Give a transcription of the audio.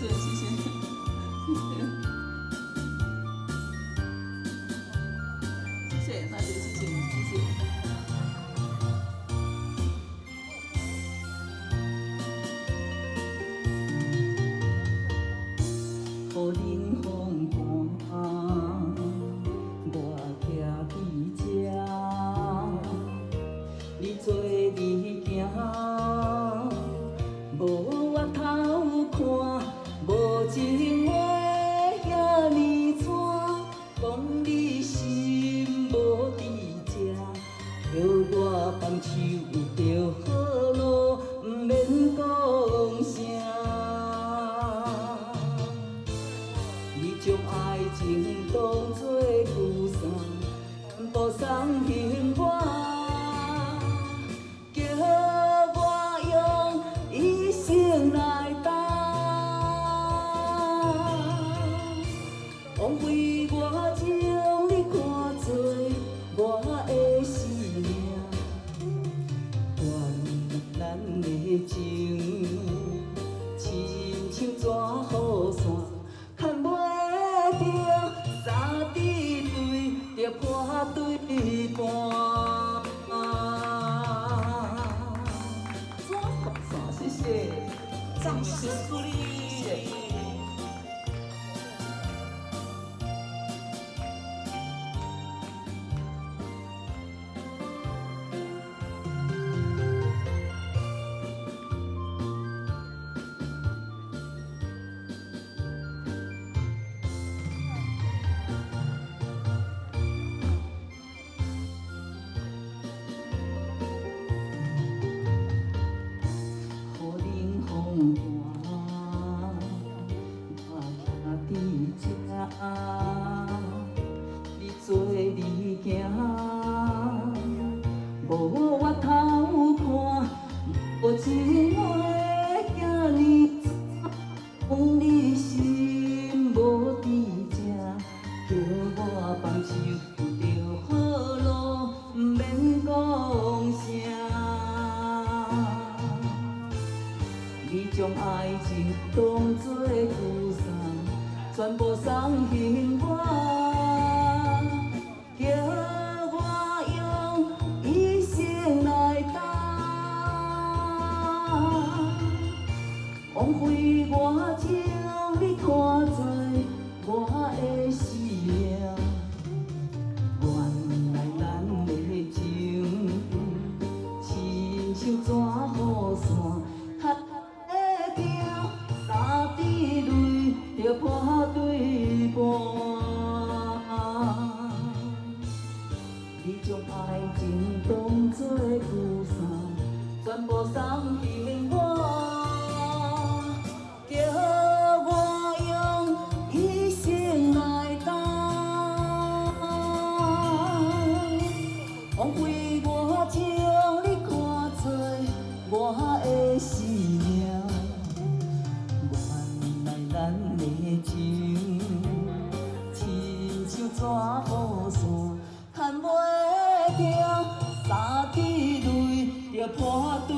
谢谢谢，谢谢大姐，谢谢谢谢。雨冷风寒，我徛伫这，你做你行，无我头看，无情话遐尼惨，讲你心无伫这，叫我放手着好路，毋免讲声。你将爱情当作旧衫，全部送还我，叫我用一生来等，枉费我将你看作我的生命，原咱的情亲像纸雨伞，牵袂着三滴泪，着破对半。纸雨伞，谢谢，掌声鼓励。风寒，我徛伫这，你做你行，无我头看，无情话遐尼惨，讲你心无伫这，叫我放手着好路，毋免讲声。你将爱情当作旧衫，全部送还我，叫我用一生来等，枉费我将你看作我的生命。原来咱的情亲像纸雨伞。三滴泪，着破对半。你将爱情当作旧衫，全部送还我，叫我用一生来等，枉费我将你看作我的生命。咱的情亲像纸雨伞，牵袂着三滴泪，着破对